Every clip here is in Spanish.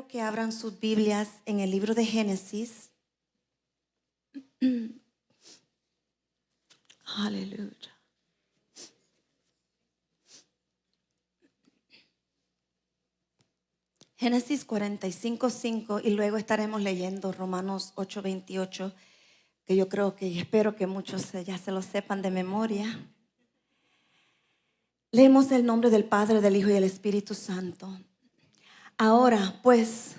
quiero que abran sus Biblias en el libro de Génesis. Aleluya. Génesis 45:5 y luego estaremos leyendo Romanos 8:28, que yo creo que y espero que muchos ya se lo sepan de memoria. Leemos el nombre del Padre, del Hijo y del Espíritu Santo. Ahora, pues,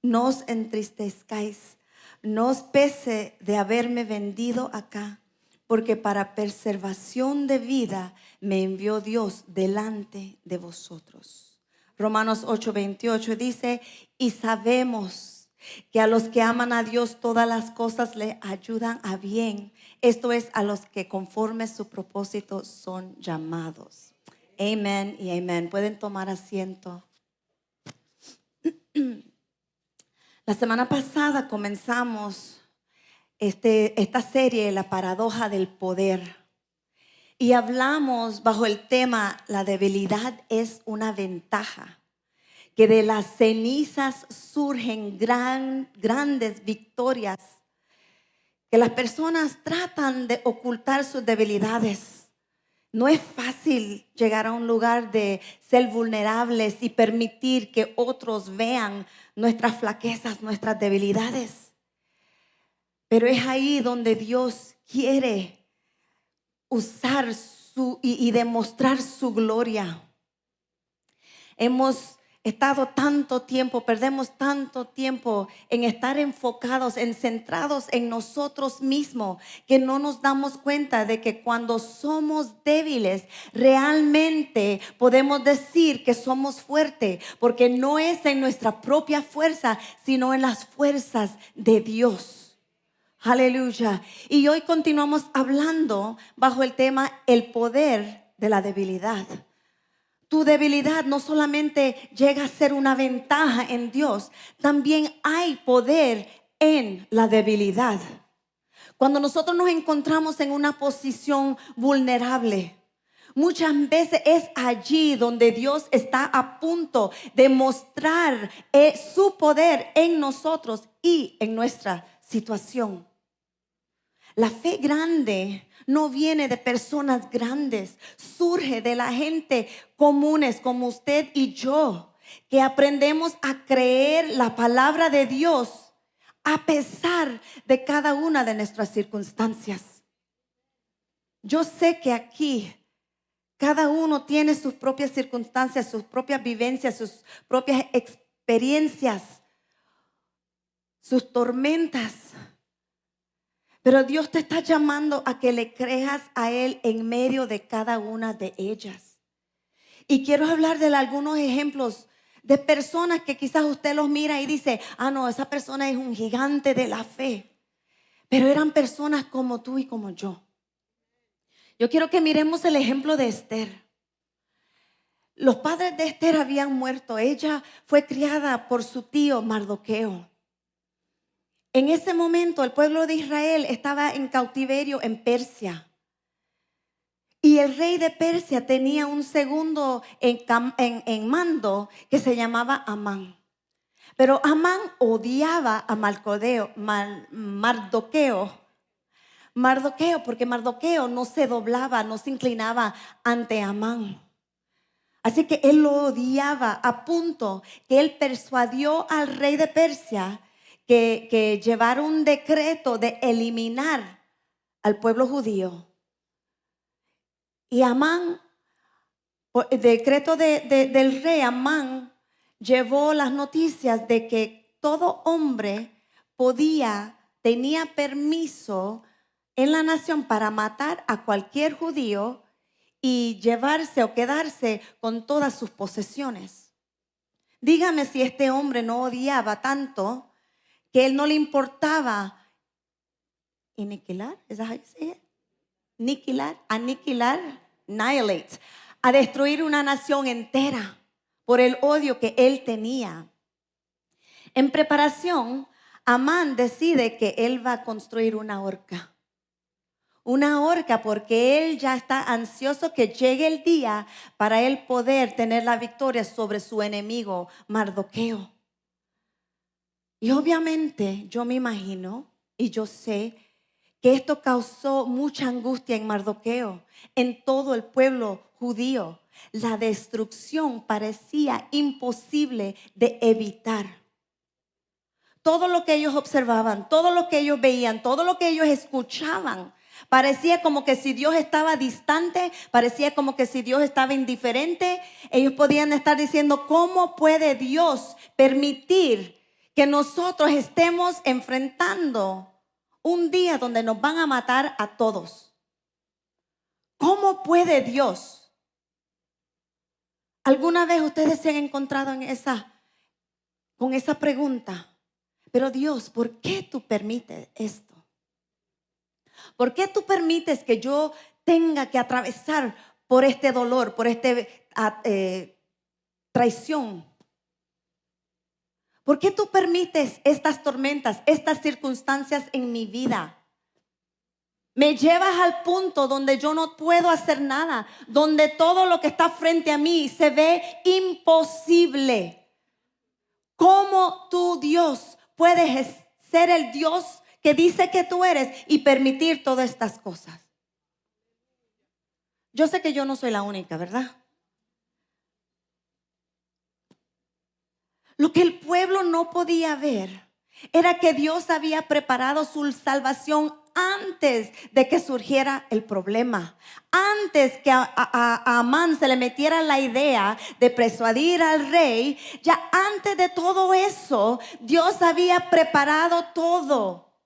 no os entristezcáis, no os pese de haberme vendido acá, porque para preservación de vida me envió Dios delante de vosotros. Romanos 8:28 dice, y sabemos que a los que aman a Dios todas las cosas le ayudan a bien. Esto es, a los que conforme su propósito son llamados. Amén y amén. Pueden tomar asiento. La semana pasada comenzamos esta serie, La paradoja del poder. Y hablamos bajo el tema, la debilidad es una ventaja. Que de las cenizas surgen grandes victorias. Que las personas tratan de ocultar sus debilidades. No es fácil llegar a un lugar de ser vulnerables y permitir que otros vean nuestras flaquezas, nuestras debilidades. Pero es ahí donde Dios quiere usar y demostrar su gloria. Hemos estado perdemos tanto tiempo en estar enfocados, centrados en nosotros mismos, que no nos damos cuenta de que cuando somos débiles, realmente podemos decir que somos fuertes, porque no es en nuestra propia fuerza, sino en las fuerzas de Dios. Aleluya. Y hoy continuamos hablando bajo el tema, el poder de la debilidad. Tu debilidad no solamente llega a ser una ventaja en Dios, también hay poder en la debilidad. Cuando nosotros nos encontramos en una posición vulnerable, muchas veces es allí donde Dios está a punto de mostrar su poder en nosotros y en nuestra situación. La fe grande no viene de personas grandes, surge de la gente comunes como usted y yo, que aprendemos a creer la palabra de Dios a pesar de cada una de nuestras circunstancias. Yo sé que aquí cada uno tiene sus propias circunstancias, sus propias vivencias, sus propias experiencias, sus tormentas. Pero Dios te está llamando a que le creas a Él en medio de cada una de ellas. Y quiero hablar de algunos ejemplos de personas que quizás usted los mira y dice, no, esa persona es un gigante de la fe. Pero eran personas como tú y como yo. Yo quiero que miremos el ejemplo de Esther. Los padres de Esther habían muerto. Ella fue criada por su tío Mardoqueo. En ese momento el pueblo de Israel estaba en cautiverio en Persia. Y el rey de Persia tenía un segundo en mando que se llamaba Amán. Pero Amán odiaba a Mardoqueo, porque Mardoqueo no se doblaba, no se inclinaba ante Amán. Así que él lo odiaba a punto que él persuadió al rey de Persia que llevara un decreto de eliminar al pueblo judío. Y Amán, el decreto del rey Amán, llevó las noticias de que todo hombre tenía permiso en la nación para matar a cualquier judío y llevarse o quedarse con todas sus posesiones. Dígame si este hombre no odiaba tanto que él no le importaba aniquilar, annihilate, a destruir una nación entera por el odio que él tenía. En preparación, Amán decide que él va a construir una horca. Una horca porque él ya está ansioso que llegue el día para él poder tener la victoria sobre su enemigo Mardoqueo. Y obviamente yo me imagino y yo sé que esto causó mucha angustia en Mardoqueo, en todo el pueblo judío. La destrucción parecía imposible de evitar. Todo lo que ellos observaban, todo lo que ellos veían, todo lo que ellos escuchaban, parecía como que si Dios estaba distante, parecía como que si Dios estaba indiferente. Ellos podían estar diciendo, ¿cómo puede Dios permitir que nosotros estemos enfrentando un día donde nos van a matar a todos? ¿Cómo puede Dios? ¿Alguna vez ustedes se han encontrado con esa pregunta? Pero Dios, ¿por qué tú permites esto? ¿Por qué tú permites que yo tenga que atravesar por este dolor, por esta traición? ¿Por qué tú permites estas tormentas, estas circunstancias en mi vida? Me llevas al punto donde yo no puedo hacer nada, donde todo lo que está frente a mí se ve imposible. ¿Cómo tú, Dios, puedes ser el Dios que dice que tú eres y permitir todas estas cosas? Yo sé que yo no soy la única, ¿verdad? Lo que el pueblo no podía ver era que Dios había preparado su salvación antes de que surgiera el problema. Antes que a Amán se le metiera la idea de persuadir al rey, ya antes de todo eso, Dios había preparado todo.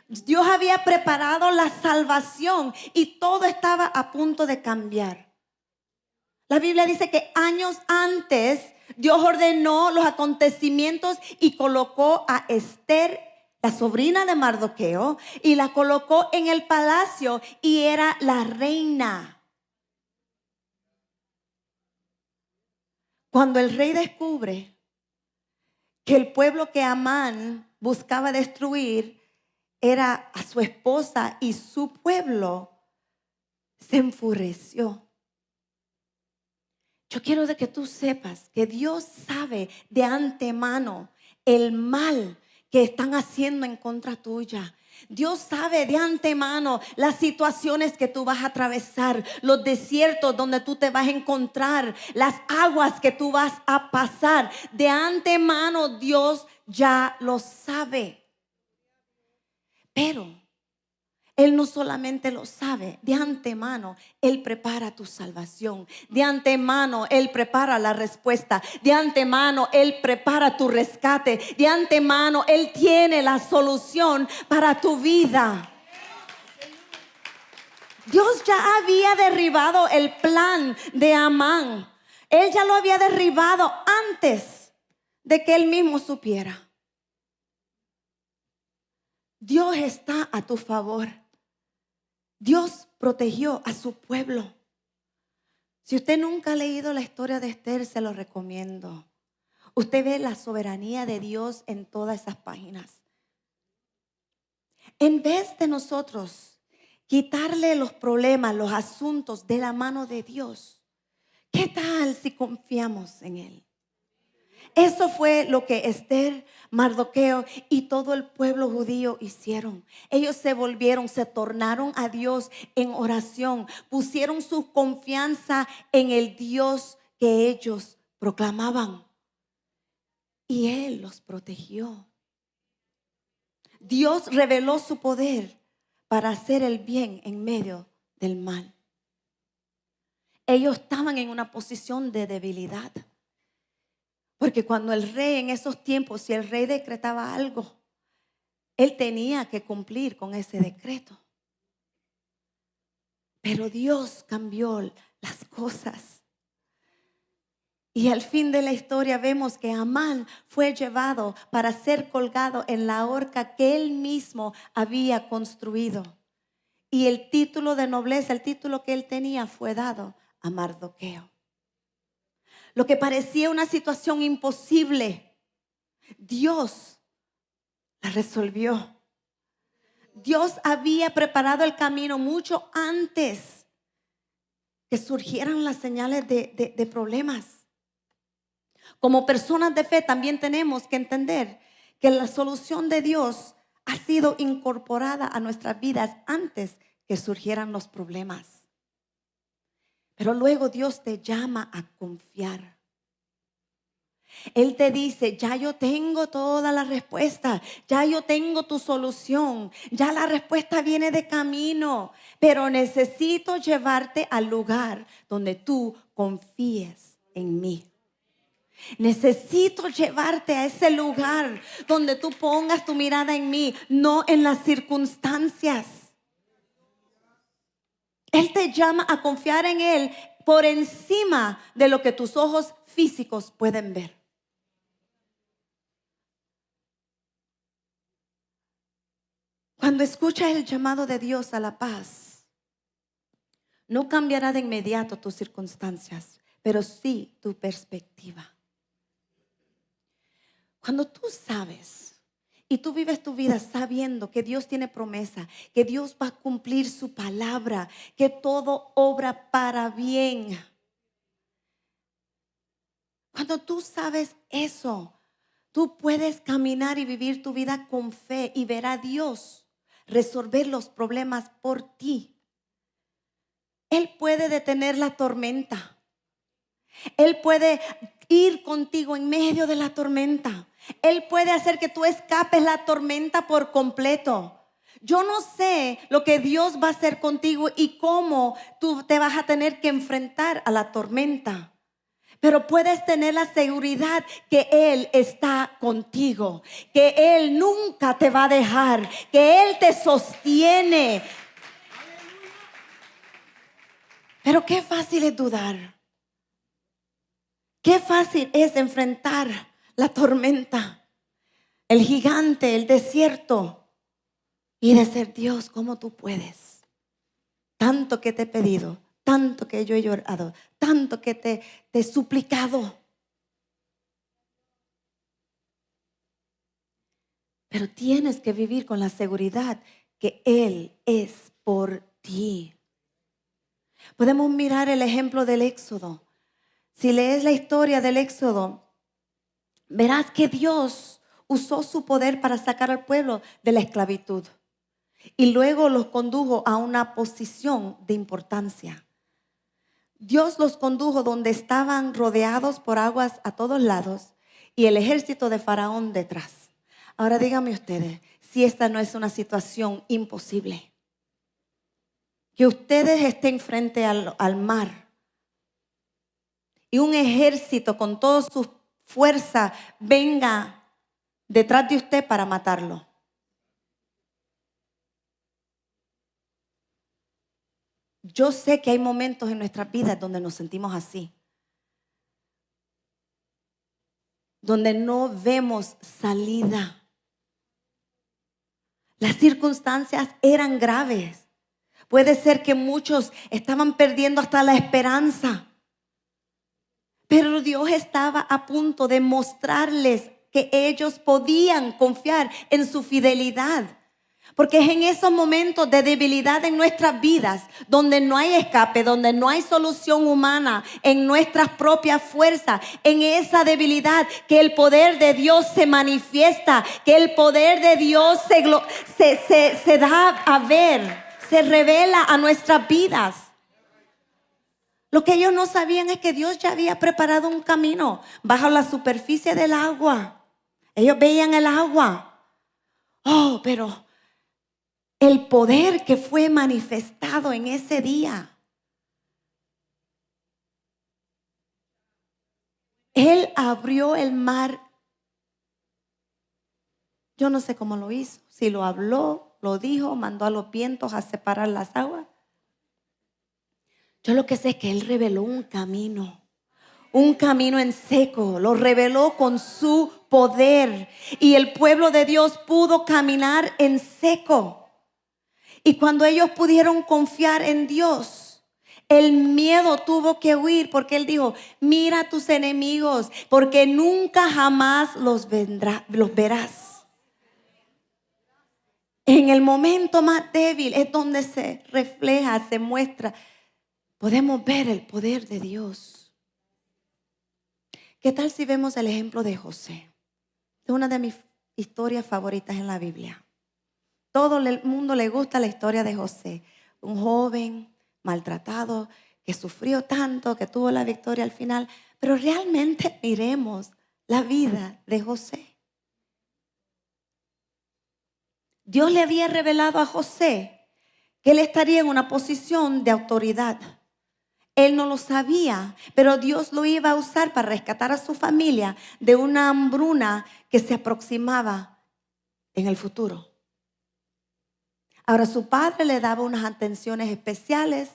Dios había preparado la salvación y todo estaba a punto de cambiar. La Biblia dice que años antes Dios ordenó los acontecimientos y colocó a Esther, la sobrina de Mardoqueo, y la colocó en el palacio y era la reina. Cuando el rey descubre que el pueblo que Amán buscaba destruir era a su esposa y su pueblo, se enfureció. Yo quiero de que tú sepas que Dios sabe de antemano el mal que están haciendo en contra tuya. Dios sabe de antemano las situaciones que tú vas a atravesar, los desiertos donde tú te vas a encontrar, las aguas que tú vas a pasar. De antemano Dios ya lo sabe. Pero Él no solamente lo sabe, de antemano Él prepara tu salvación. De antemano Él prepara la respuesta. De antemano Él prepara tu rescate. De antemano Él tiene la solución para tu vida. Dios ya había derribado el plan de Amán. Él ya lo había derribado antes de que él mismo supiera. Dios está a tu favor. Dios protegió a su pueblo. Si usted nunca ha leído la historia de Esther, se lo recomiendo. Usted ve la soberanía de Dios en todas esas páginas. En vez de nosotros quitarle los problemas, los asuntos de la mano de Dios, ¿qué tal si confiamos en Él? Eso fue lo que Esther, Mardoqueo y todo el pueblo judío hicieron. Ellos se volvieron, se tornaron a Dios en oración, pusieron su confianza en el Dios que ellos proclamaban. Y Él los protegió. Dios reveló su poder para hacer el bien en medio del mal. Ellos estaban en una posición de debilidad. Porque cuando el rey en esos tiempos, si el rey decretaba algo, él tenía que cumplir con ese decreto. Pero Dios cambió las cosas. Y al fin de la historia vemos que Amán fue llevado para ser colgado en la horca que él mismo había construido. Y el título de nobleza, el título que él tenía, fue dado a Mardoqueo. Lo que parecía una situación imposible, Dios la resolvió. Dios había preparado el camino mucho antes que surgieran las señales de problemas. Como personas de fe también tenemos que entender que la solución de Dios ha sido incorporada a nuestras vidas antes que surgieran los problemas. Pero luego Dios te llama a confiar. Él te dice, ya yo tengo toda la respuesta, ya yo tengo tu solución, ya la respuesta viene de camino, pero necesito llevarte al lugar donde tú confíes en mí. Necesito llevarte a ese lugar donde tú pongas tu mirada en mí, no en las circunstancias. Él te llama a confiar en Él por encima de lo que tus ojos físicos pueden ver. Cuando escuchas el llamado de Dios a la paz, no cambiará de inmediato tus circunstancias, pero sí tu perspectiva. Cuando tú sabes y tú vives tu vida sabiendo que Dios tiene promesa, que Dios va a cumplir su palabra, que todo obra para bien. Cuando tú sabes eso, tú puedes caminar y vivir tu vida con fe y ver a Dios resolver los problemas por ti. Él puede detener la tormenta. Él puede ir contigo en medio de la tormenta. Él puede hacer que tú escapes la tormenta por completo. Yo no sé lo que Dios va a hacer contigo y cómo tú te vas a tener que enfrentar a la tormenta. Pero puedes tener la seguridad que Él está contigo, que Él nunca te va a dejar, que Él te sostiene. Pero qué fácil es dudar. Qué fácil es enfrentar la tormenta, el gigante, el desierto y decir, Dios, ¿cómo tú puedes? Tanto que te he pedido, tanto que yo he llorado, tanto que te he suplicado. Pero tienes que vivir con la seguridad que Él es por ti. Podemos mirar el ejemplo del Éxodo. Si lees la historia del Éxodo, verás que Dios usó su poder para sacar al pueblo de la esclavitud y luego los condujo a una posición de importancia. Dios los condujo donde estaban rodeados por aguas a todos lados y el ejército de Faraón detrás. Ahora díganme ustedes si esta no es una situación imposible. Que ustedes estén frente al mar y un ejército con toda su fuerza venga detrás de usted para matarlo. Yo sé que hay momentos en nuestras vidas donde nos sentimos así, donde no vemos salida. Las circunstancias eran graves. Puede ser que muchos estaban perdiendo hasta la esperanza. Pero Dios estaba a punto de mostrarles que ellos podían confiar en su fidelidad. Porque es en esos momentos de debilidad en nuestras vidas, donde no hay escape, donde no hay solución humana, en nuestras propias fuerzas, en esa debilidad, que el poder de Dios se manifiesta, que el poder de Dios se da a ver, se revela a nuestras vidas. Lo que ellos no sabían es que Dios ya había preparado un camino bajo la superficie del agua. Ellos veían el agua. Oh, pero el poder que fue manifestado en ese día. Él abrió el mar. Yo no sé cómo lo hizo. Si lo habló, lo dijo, mandó a los vientos a separar las aguas. Yo lo que sé es que Él reveló un camino en seco, lo reveló con su poder y el pueblo de Dios pudo caminar en seco. Y cuando ellos pudieron confiar en Dios, el miedo tuvo que huir porque Él dijo, mira a tus enemigos porque nunca jamás los verás. En el momento más débil es donde se refleja, se muestra. Podemos ver el poder de Dios. ¿Qué tal si vemos el ejemplo de José? Es una de mis historias favoritas en la Biblia. Todo el mundo le gusta la historia de José, un joven maltratado que sufrió tanto, que tuvo la victoria al final. Pero realmente miremos la vida de José. Dios le había revelado a José que él estaría en una posición de autoridad. Él no lo sabía, pero Dios lo iba a usar para rescatar a su familia de una hambruna que se aproximaba en el futuro. Ahora su padre le daba unas atenciones especiales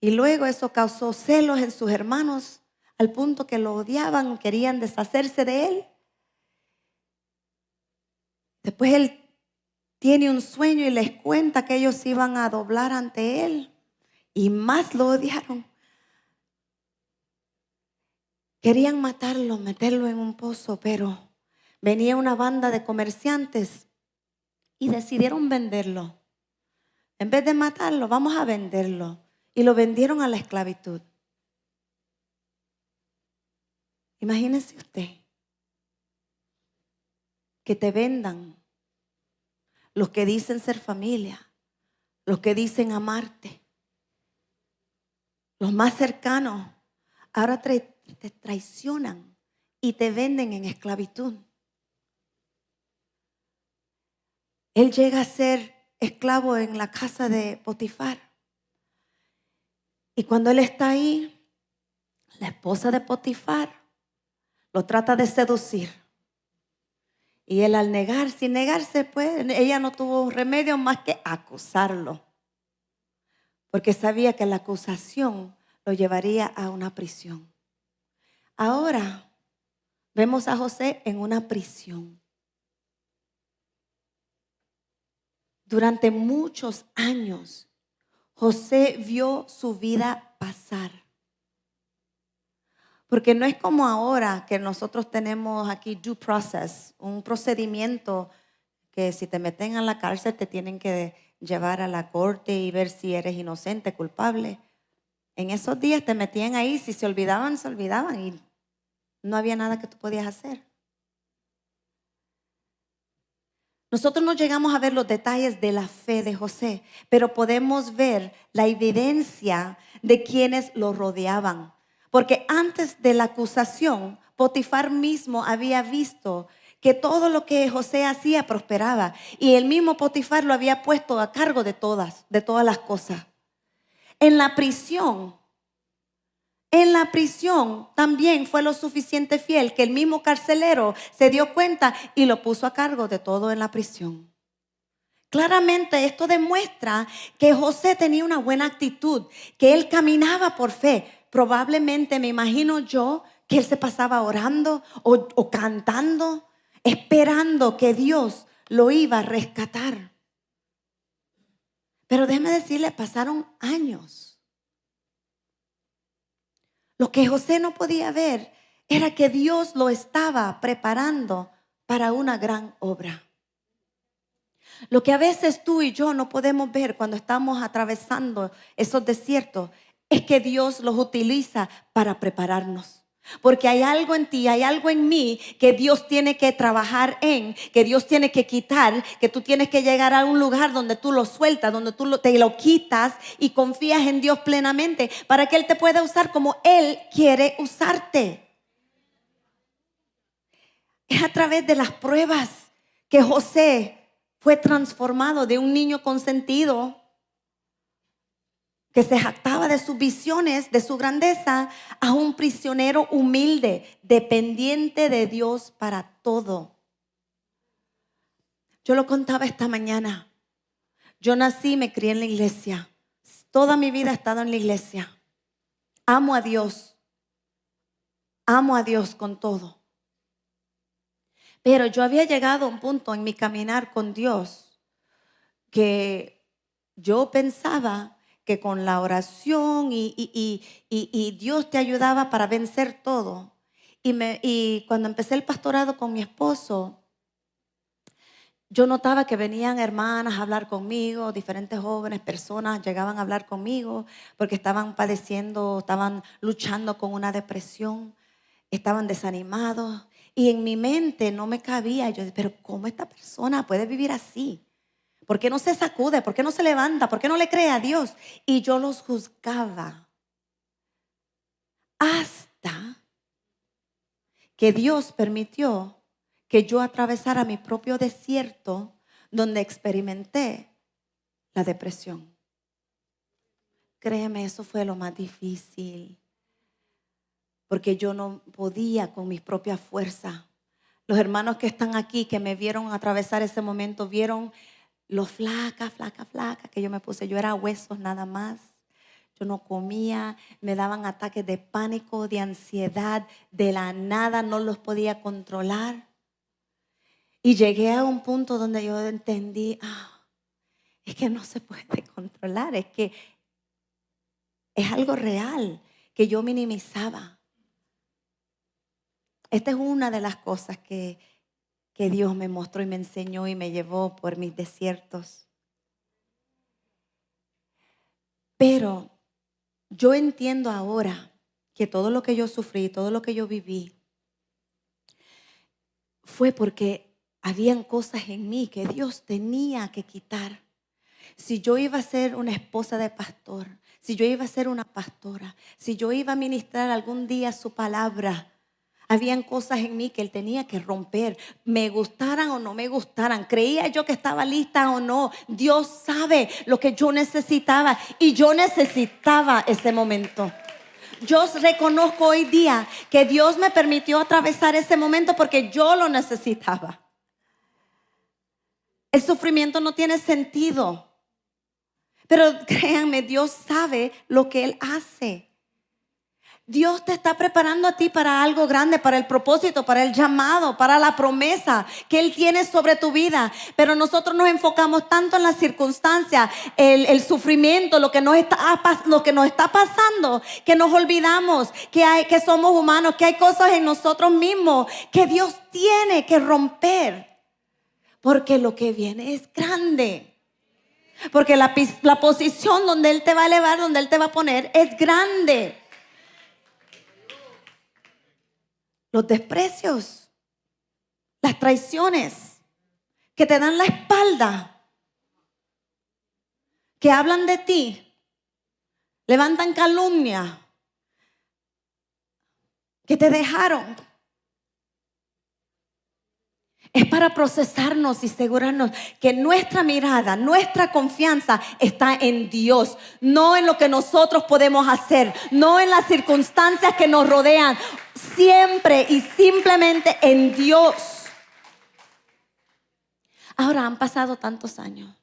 y luego eso causó celos en sus hermanos al punto que lo odiaban, querían deshacerse de él. Después él tiene un sueño y les cuenta que ellos iban a doblar ante él y más lo odiaron. Querían matarlo, meterlo en un pozo, pero venía una banda de comerciantes y decidieron venderlo. En vez de matarlo, vamos a venderlo. Y lo vendieron a la esclavitud. Imagínese usted que te vendan los que dicen ser familia, los que dicen amarte, los más cercanos, ahora te traicionan y te venden en esclavitud. Él llega a ser esclavo en la casa de Potifar. Y cuando él está ahí, la esposa de Potifar lo trata de seducir. Y él al sin negarse, pues, ella no tuvo remedio más que acusarlo. Porque sabía que la acusación lo llevaría a una prisión. Ahora vemos a José en una prisión. Durante muchos años, José vio su vida pasar. Porque no es como ahora que nosotros tenemos aquí due process, un procedimiento que si te meten a la cárcel te tienen que llevar a la corte y ver si eres inocente, culpable. En esos días te metían ahí, si se olvidaban y no había nada que tú podías hacer. Nosotros no llegamos a ver los detalles de la fe de José, pero podemos ver la evidencia de quienes lo rodeaban. Porque antes de la acusación, Potifar mismo había visto que todo lo que José hacía prosperaba. Y el mismo Potifar lo había puesto a cargo de todas las cosas. En la prisión también fue lo suficiente fiel que el mismo carcelero se dio cuenta y lo puso a cargo de todo en la prisión. Claramente esto demuestra que José tenía una buena actitud, que él caminaba por fe. Probablemente me imagino yo que él se pasaba orando o cantando, esperando que Dios lo iba a rescatar. Pero déjeme decirle, pasaron años. Lo que José no podía ver era que Dios lo estaba preparando para una gran obra. Lo que a veces tú y yo no podemos ver cuando estamos atravesando esos desiertos es que Dios los utiliza para prepararnos. Porque hay algo en ti, hay algo en mí que Dios tiene que trabajar en, que Dios tiene que quitar, que tú tienes que llegar a un lugar donde tú lo sueltas, donde tú te lo quitas y confías en Dios plenamente para que Él te pueda usar como Él quiere usarte. Es a través de las pruebas que José fue transformado de un niño consentido que se jactaba de sus visiones, de su grandeza, a un prisionero humilde, dependiente de Dios para todo. Yo lo contaba esta mañana. Yo nací, me crié en la iglesia. Toda mi vida he estado en la iglesia. Amo a Dios. Amo a Dios con todo. Pero yo había llegado a un punto en mi caminar con Dios que yo pensaba que con la oración y Dios te ayudaba para vencer todo. Y cuando empecé el pastorado con mi esposo, yo notaba que venían hermanas a hablar conmigo, diferentes jóvenes, personas llegaban a hablar conmigo porque estaban padeciendo, estaban luchando con una depresión, estaban desanimados. Y en mi mente no me cabía. Yo, pero ¿cómo esta persona puede vivir así? ¿Por qué no se sacude? ¿Por qué no se levanta? ¿Por qué no le cree a Dios? Y yo los juzgaba hasta que Dios permitió que yo atravesara mi propio desierto, donde experimenté la depresión. Créeme, eso fue lo más difícil, porque yo no podía con mis propias fuerzas. Los hermanos que están aquí, que me vieron atravesar ese momento, vieron lo flaca que yo me puse. Yo era huesos nada más. Yo no comía, me daban ataques de pánico, de ansiedad, de la nada, no los podía controlar. Y llegué a un punto donde yo entendí, es que no se puede controlar, es que es algo real que yo minimizaba. Esta es una de las cosas que Dios me mostró y me enseñó y me llevó por mis desiertos. Pero yo entiendo ahora que todo lo que yo sufrí, todo lo que yo viví, fue porque habían cosas en mí que Dios tenía que quitar. Si yo iba a ser una esposa de pastor, si yo iba a ser una pastora, si yo iba a ministrar algún día su palabra, habían cosas en mí que Él tenía que romper, me gustaran o no me gustaran, creía yo que estaba lista o no. Dios sabe lo que yo necesitaba y yo necesitaba ese momento. Yo reconozco hoy día que Dios me permitió atravesar ese momento porque yo lo necesitaba. El sufrimiento no tiene sentido. Pero créanme, Dios sabe lo que Él hace. Dios te está preparando a ti para algo grande, para el propósito, para el llamado, para la promesa que Él tiene sobre tu vida. Pero nosotros nos enfocamos tanto en las circunstancias, el sufrimiento, lo que nos está pasando, que nos olvidamos que somos humanos, que hay cosas en nosotros mismos que Dios tiene que romper. Porque lo que viene es grande. Porque la posición donde Él te va a elevar, donde Él te va a poner, es grande. Los desprecios, las traiciones que te dan la espalda, que hablan de ti, levantan calumnia, que te dejaron. Es para procesarnos y asegurarnos que nuestra mirada, nuestra confianza está en Dios, no en lo que nosotros podemos hacer, no en las circunstancias que nos rodean, siempre y simplemente en Dios. Ahora han pasado tantos años.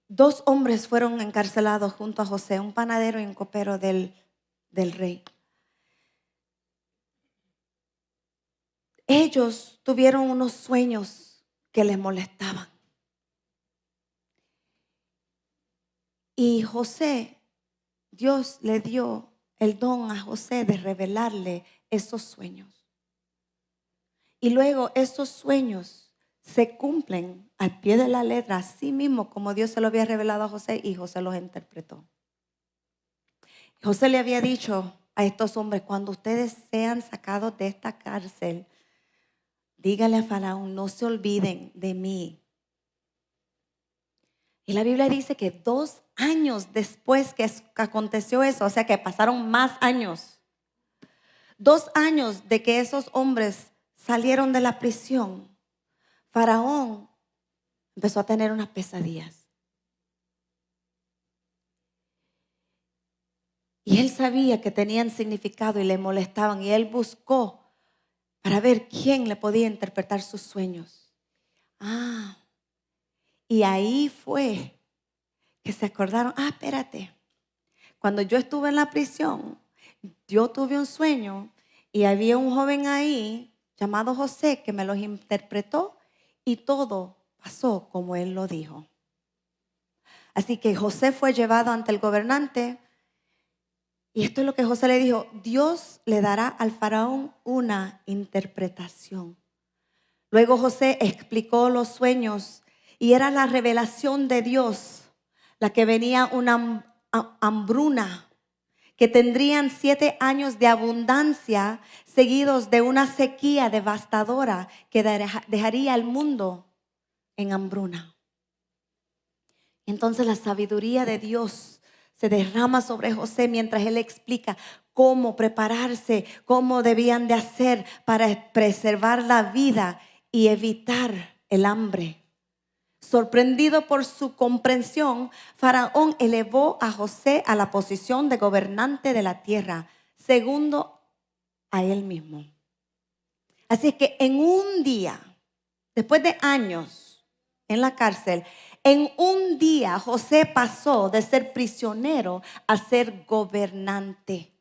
2 hombres fueron encarcelados junto a José, un panadero y un copero del rey. Ellos tuvieron unos sueños que les molestaban. Y José, Dios le dio el don a José de revelarle esos sueños. Y luego esos sueños se cumplen al pie de la letra, así mismo como Dios se lo había revelado a José y José los interpretó. José le había dicho a estos hombres, cuando ustedes sean sacados de esta cárcel, dígale a Faraón, no se olviden de mí. Y la Biblia dice que 2 años después que aconteció eso, o sea que pasaron más años, 2 años de que esos hombres salieron de la prisión, Faraón empezó a tener unas pesadillas. Y él sabía que tenían significado y le molestaban, y él buscó para ver quién le podía interpretar sus sueños. Y ahí fue que se acordaron, espérate, cuando yo estuve en la prisión, yo tuve un sueño y había un joven ahí llamado José que me los interpretó y todo pasó como él lo dijo. Así que José fue llevado ante el gobernante. Y esto es lo que José le dijo: Dios le dará al faraón una interpretación. Luego José explicó los sueños y era la revelación de Dios, la que venía una hambruna que tendrían 7 años de abundancia seguidos de una sequía devastadora que dejaría al mundo en hambruna. Entonces la sabiduría de Dios se derrama sobre José mientras él explica cómo prepararse, cómo debían de hacer para preservar la vida y evitar el hambre. Sorprendido por su comprensión, Faraón elevó a José a la posición de gobernante de la tierra, segundo a él mismo. Así es que en un día, después de años en la cárcel, en un día José pasó de ser prisionero a ser gobernante.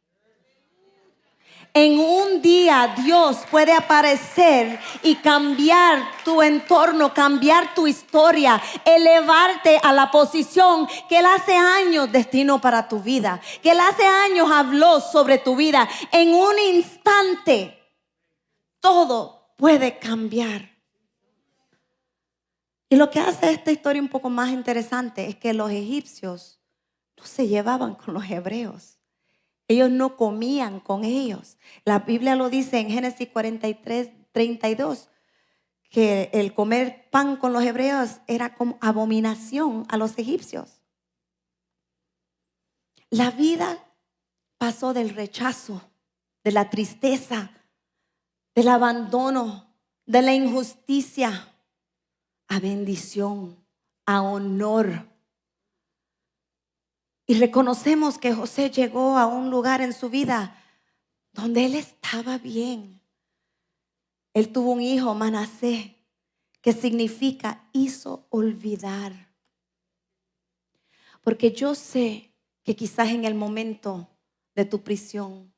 En un día Dios puede aparecer y cambiar tu entorno, cambiar tu historia, elevarte a la posición que Él hace años destinó para tu vida, que Él hace años habló sobre tu vida. En un instante todo puede cambiar. Y lo que hace esta historia un poco más interesante es que los egipcios no se llevaban con los hebreos. Ellos no comían con ellos. La Biblia lo dice en Génesis 43:32, que el comer pan con los hebreos era como abominación a los egipcios. La vida pasó del rechazo, de la tristeza, del abandono, de la injusticia, a bendición, a honor. Y reconocemos que José llegó a un lugar en su vida donde él estaba bien. Él tuvo un hijo, Manasés, que significa hizo olvidar. Porque yo sé que quizás en el momento de tu prisión,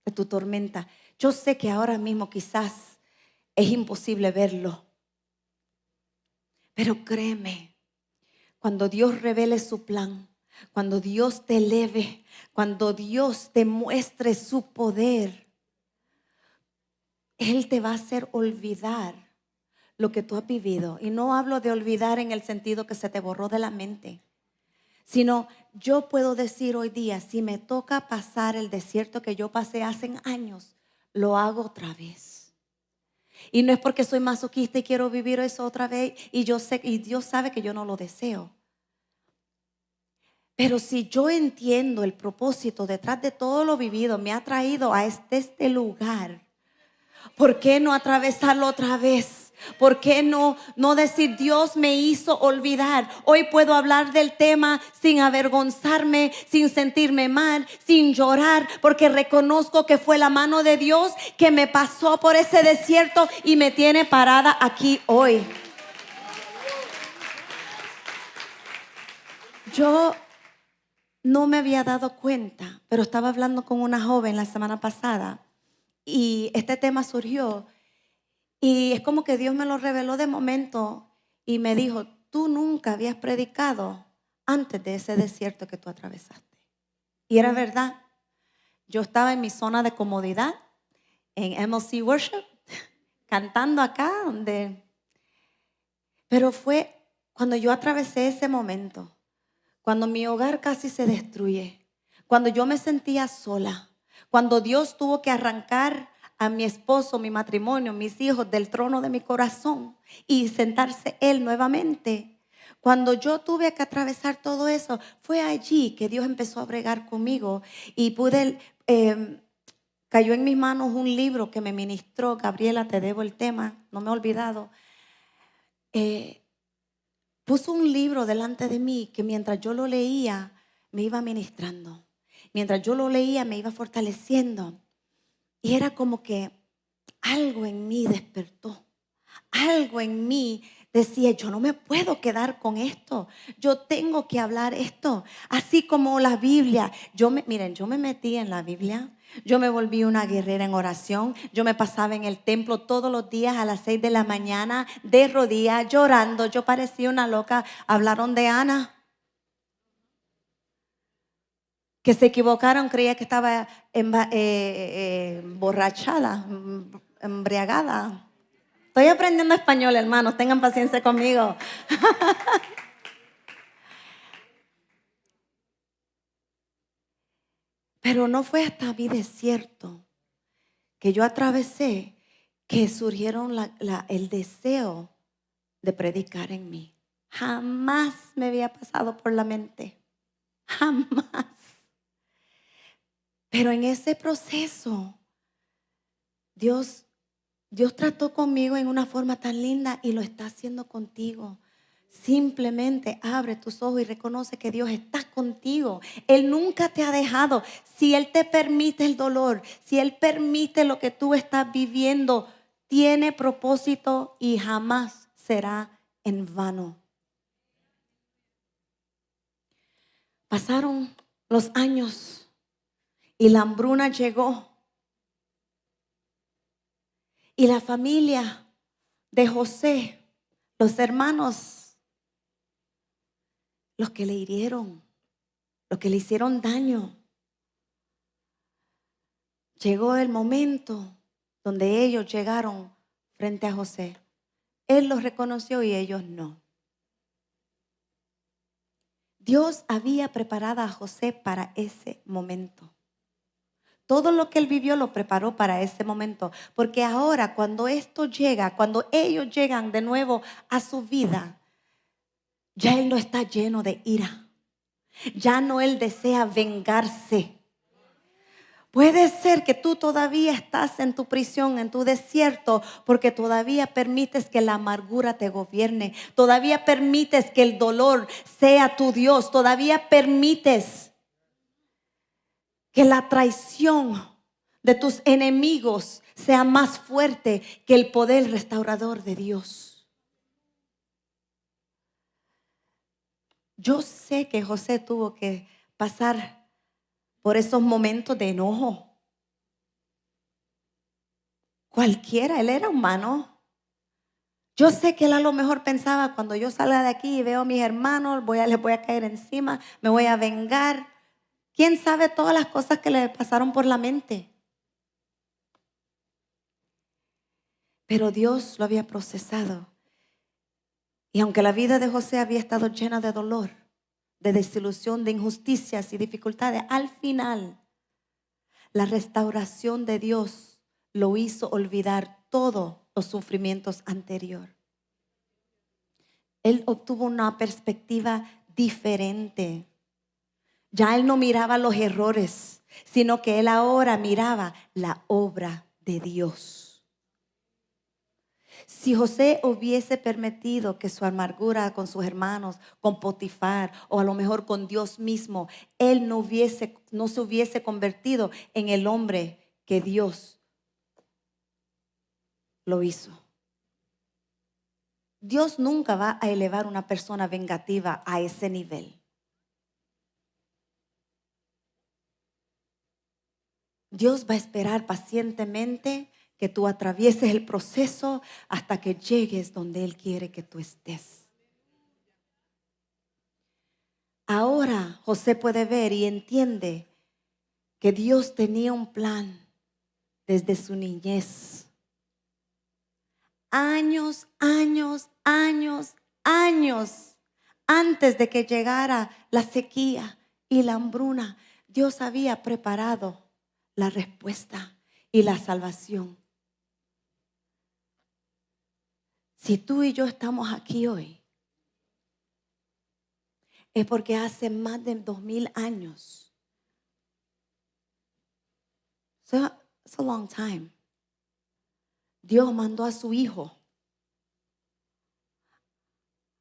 de tu tormenta, yo sé que ahora mismo quizás es imposible verlo. Pero créeme, cuando Dios revele su plan, cuando Dios te eleve, cuando Dios te muestre su poder, Él te va a hacer olvidar lo que tú has vivido. Y no hablo de olvidar en el sentido que se te borró de la mente, sino yo puedo decir hoy día, si me toca pasar el desierto que yo pasé hace años, lo hago otra vez. Y no es porque soy masoquista y quiero vivir eso otra vez, y yo sé, y Dios sabe que yo no lo deseo. Pero si yo entiendo el propósito detrás de todo lo vivido, me ha traído a este lugar, ¿por qué no atravesarlo otra vez? ¿Por qué no decir Dios me hizo olvidar? Hoy puedo hablar del tema sin avergonzarme, sin sentirme mal, sin llorar, porque reconozco que fue la mano de Dios que me pasó por ese desierto y me tiene parada aquí hoy. Yo no me había dado cuenta, pero estaba hablando con una joven la semana pasada y este tema surgió y es como que Dios me lo reveló de momento y me dijo, tú nunca habías predicado antes de ese desierto que tú atravesaste. Y era verdad, yo estaba en mi zona de comodidad, en MLC Worship, cantando acá, pero fue cuando yo atravesé ese momento, cuando mi hogar casi se destruye, cuando yo me sentía sola, cuando Dios tuvo que arrancar a mi esposo, mi matrimonio, mis hijos del trono de mi corazón y sentarse Él nuevamente. Cuando yo tuve que atravesar todo eso, fue allí que Dios empezó a bregar conmigo y cayó en mis manos un libro que me ministró. Gabriela, te debo el tema, no me he olvidado. Puso un libro delante de mí que mientras yo lo leía me iba ministrando. Mientras yo lo leía me iba fortaleciendo. Y era como que algo en mí despertó. Algo en mí decía, yo no me puedo quedar con esto. Yo tengo que hablar esto. Así como la Biblia. Miren, yo me metí en la Biblia. Yo me volví una guerrera en oración. Yo me pasaba en el templo todos los días a las 6 de la mañana, de rodillas, llorando. Yo parecía una loca. Hablaron de Ana, que se equivocaron, creía que estaba emborrachada, embriagada. Estoy aprendiendo español, hermanos, tengan paciencia conmigo. Pero no fue hasta mi desierto que yo atravesé que surgieron el deseo de predicar en mí. Jamás me había pasado por la mente. Jamás. Pero en ese proceso, Dios trató conmigo en una forma tan linda y lo está haciendo contigo. Simplemente abre tus ojos y reconoce que Dios está contigo. Él nunca te ha dejado. Si Él te permite el dolor, si Él permite lo que tú estás viviendo, tiene propósito y jamás será en vano. Pasaron los años y la hambruna llegó. Y la familia de José, los hermanos, los que le hirieron, los que le hicieron daño. Llegó el momento donde ellos llegaron frente a José. Él los reconoció y ellos no. Dios había preparado a José para ese momento. Todo lo que él vivió lo preparó para ese momento. Porque ahora cuando esto llega, cuando ellos llegan de nuevo a su vida, ya él no está lleno de ira. Ya no él desea vengarse. Puede ser que tú todavía estás en tu prisión, en tu desierto, porque todavía permites que la amargura te gobierne. Todavía permites que el dolor sea tu Dios. Todavía permites que la traición de tus enemigos sea más fuerte que el poder restaurador de Dios. Yo sé que José tuvo que pasar por esos momentos de enojo. Cualquiera, él era humano. Yo sé que él a lo mejor pensaba, cuando yo salga de aquí y veo a mis hermanos, les voy a caer encima, me voy a vengar. ¿Quién sabe todas las cosas que le pasaron por la mente? Pero Dios lo había procesado. Y aunque la vida de José había estado llena de dolor, de desilusión, de injusticias y dificultades, al final la restauración de Dios lo hizo olvidar todos los sufrimientos anteriores. Él obtuvo una perspectiva diferente. Ya él no miraba los errores, sino que él ahora miraba la obra de Dios. Si José hubiese permitido que su amargura con sus hermanos, con Potifar o a lo mejor con Dios mismo, él no se hubiese convertido en el hombre que Dios lo hizo. Dios nunca va a elevar a una persona vengativa a ese nivel. Dios va a esperar pacientemente que tú atravieses el proceso hasta que llegues donde Él quiere que tú estés. Ahora José puede ver y entiende que Dios tenía un plan desde su niñez. Años antes de que llegara la sequía y la hambruna, Dios había preparado la respuesta y la salvación. Si tú y yo estamos aquí hoy, es porque hace más de 2000 años. It's a long time. Dios mandó a su Hijo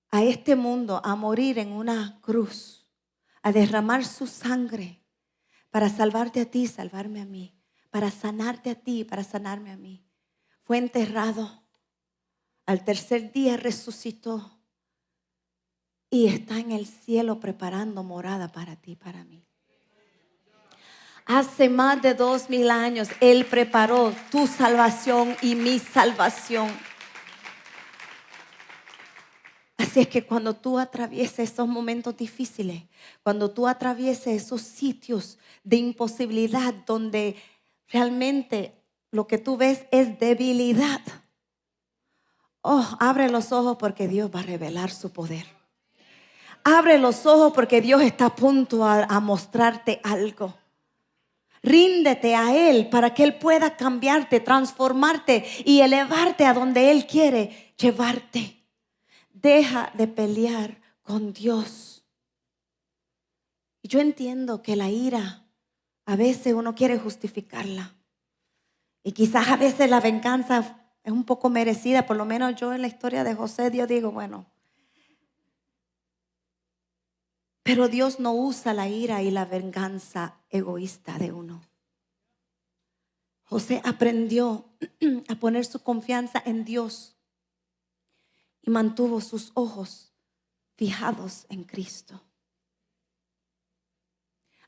a este mundo a morir en una cruz, a derramar su sangre para salvarte a ti y salvarme a mí, para sanarte a ti y para sanarme a mí. Fue enterrado. Al tercer día resucitó y está en el cielo preparando morada para ti y para mí. Hace más de 2000 años Él preparó tu salvación y mi salvación. Así es que cuando tú atravieses esos momentos difíciles, cuando tú atravieses esos sitios de imposibilidad donde realmente lo que tú ves es debilidad, abre los ojos porque Dios va a revelar su poder. Abre los ojos porque Dios está a punto a mostrarte algo. Ríndete a Él para que Él pueda cambiarte, transformarte y elevarte a donde Él quiere llevarte. Deja de pelear con Dios. Y yo entiendo que la ira a veces uno quiere justificarla. Y quizás a veces la venganza es un poco merecida. Por lo menos yo en la historia de José, Dios digo, bueno. Pero Dios no usa la ira y la venganza egoísta de uno. José aprendió a poner su confianza en Dios y mantuvo sus ojos fijados en Cristo.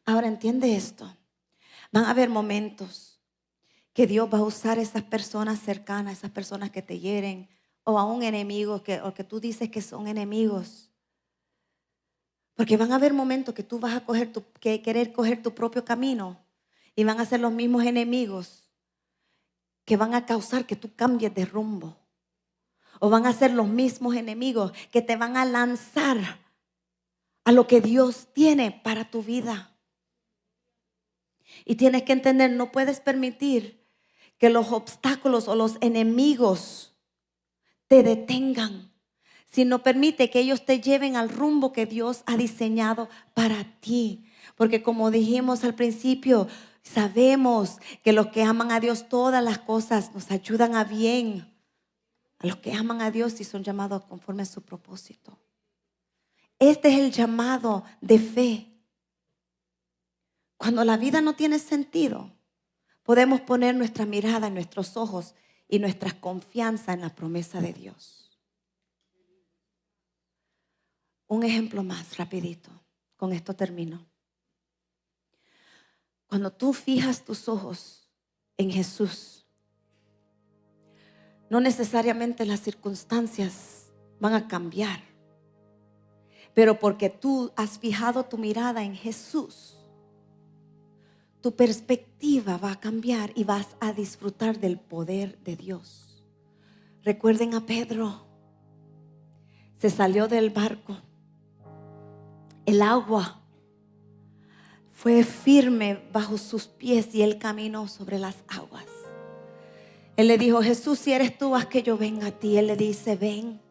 Ahora entiende esto. Van a haber momentos que Dios va a usar esas personas cercanas, esas personas que te hieren, o a un enemigo o que tú dices que son enemigos. Porque van a haber momentos que tú vas a querer coger tu propio camino y van a ser los mismos enemigos que van a causar que tú cambies de rumbo. O van a ser los mismos enemigos que te van a lanzar a lo que Dios tiene para tu vida. Y tienes que entender, no puedes permitir que los obstáculos o los enemigos te detengan, sino permite que ellos te lleven al rumbo que Dios ha diseñado para ti. Porque como dijimos al principio, sabemos que los que aman a Dios, todas las cosas nos ayudan a bien. A los que aman a Dios y son llamados conforme a su propósito. Este es el llamado de fe. Cuando la vida no tiene sentido, podemos poner nuestra mirada en nuestros ojos y nuestra confianza en la promesa de Dios. Un ejemplo más rapidito. Con esto termino. Cuando tú fijas tus ojos en Jesús, no necesariamente las circunstancias van a cambiar. Pero porque tú has fijado tu mirada en Jesús, tu perspectiva va a cambiar y vas a disfrutar del poder de Dios. Recuerden a Pedro. Se salió del barco. El agua fue firme bajo sus pies y él caminó sobre las aguas. Él le dijo, Jesús, si eres tú, haz que yo venga a ti. Él le dice, ven.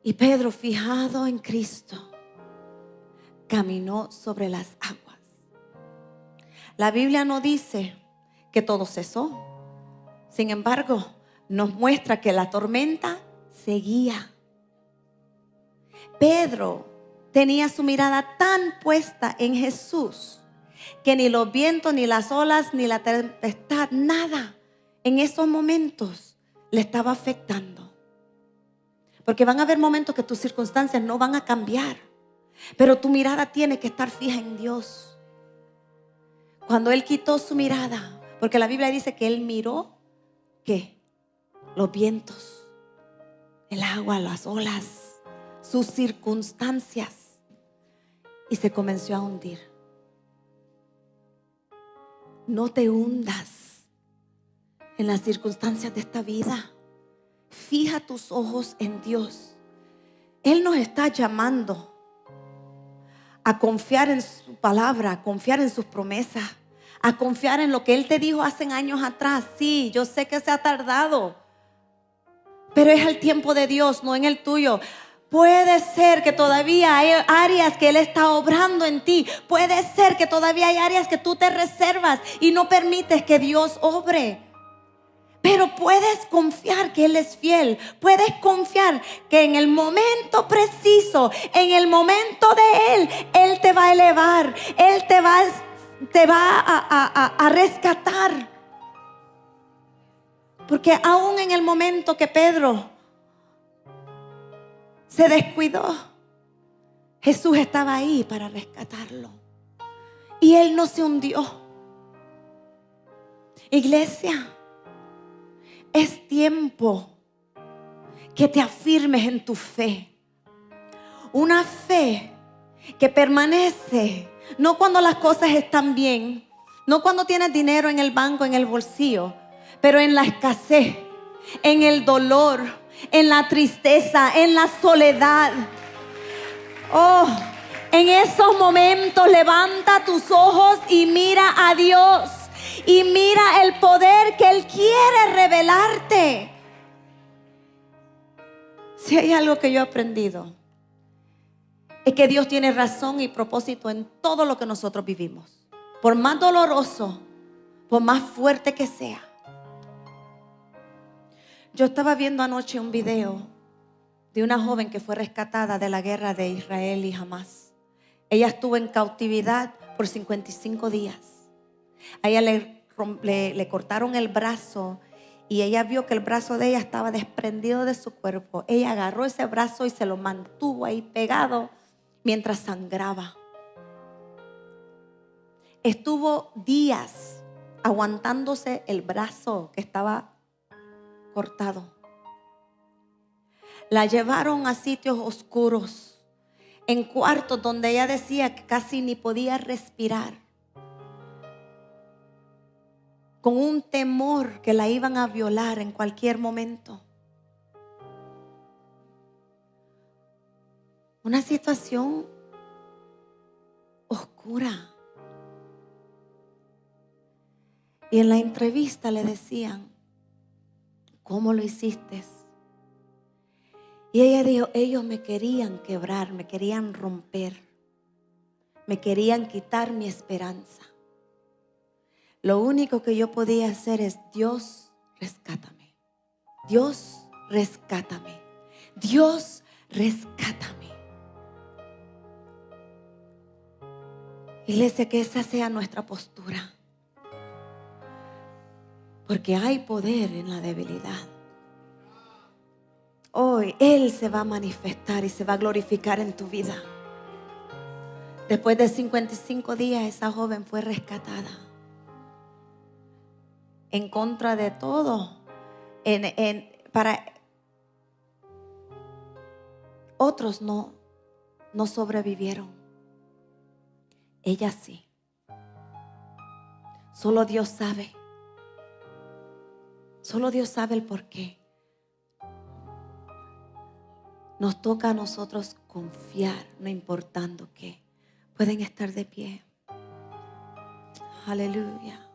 Y Pedro, fijado en Cristo, caminó sobre las aguas. La Biblia no dice que todo cesó. Sin embargo, nos muestra que la tormenta seguía. Pedro tenía su mirada tan puesta en Jesús que ni los vientos, ni las olas, ni la tempestad, nada en esos momentos le estaba afectando. Porque van a haber momentos que tus circunstancias no van a cambiar, pero tu mirada tiene que estar fija en Dios. Cuando él quitó su mirada, porque la Biblia dice que él miró, ¿qué? Los vientos, el agua, las olas, sus circunstancias, y se comenzó a hundir. No te hundas en las circunstancias de esta vida. Fija tus ojos en Dios. Él nos está llamando a confiar en su palabra, a confiar en sus promesas, a confiar en lo que Él te dijo hace años atrás. Sí, yo sé que se ha tardado, pero es el tiempo de Dios, no en el tuyo. Puede ser que todavía hay áreas que Él está obrando en ti. Puede ser que todavía hay áreas que tú te reservas y no permites que Dios obre. Pero puedes confiar que Él es fiel. Puedes confiar que en el momento preciso, en el momento de Él, Él te va a elevar. Él te va a rescatar. Porque aún en el momento que Pedro se descuidó, Jesús estaba ahí para rescatarlo. Y Él no se hundió. Iglesia, es tiempo que te afirmes en tu fe. Una fe que permanece, no cuando las cosas están bien, no cuando tienes dinero en el banco, en el bolsillo, pero en la escasez, en el dolor, en la tristeza, en la soledad. Oh, En esos momentos levanta tus ojos y mira a Dios. Y mira el poder que Él quiere revelarte. Si hay algo que yo he aprendido, es que Dios tiene razón y propósito en todo lo que nosotros vivimos. Por más doloroso, por más fuerte que sea. Yo estaba viendo anoche un video de una joven que fue rescatada de la guerra de Israel y Hamás. Ella estuvo en cautividad por 55 días. A ella le cortaron el brazo y ella vio que el brazo de ella estaba desprendido de su cuerpo. Ella agarró ese brazo y se lo mantuvo ahí pegado mientras sangraba. Estuvo días aguantándose el brazo que estaba cortado. La llevaron a sitios oscuros, en cuartos donde ella decía que casi ni podía respirar, con un temor que la iban a violar en cualquier momento. Una situación oscura. Y en la entrevista le decían, ¿cómo lo hiciste? Y ella dijo, ellos me querían quebrar, me querían romper, me querían quitar mi esperanza. Lo único que yo podía hacer es, Dios, rescátame. Dios, rescátame. Dios, rescátame. Iglesia, que esa sea nuestra postura. Porque hay poder en la debilidad. Hoy Él se va a manifestar y se va a glorificar en tu vida. Después de 55 días, esa joven fue rescatada. En contra de todo. Para otros no sobrevivieron. Ella sí. Solo Dios sabe. Solo Dios sabe el porqué. Nos toca a nosotros confiar, no importando qué. Pueden estar de pie. Aleluya.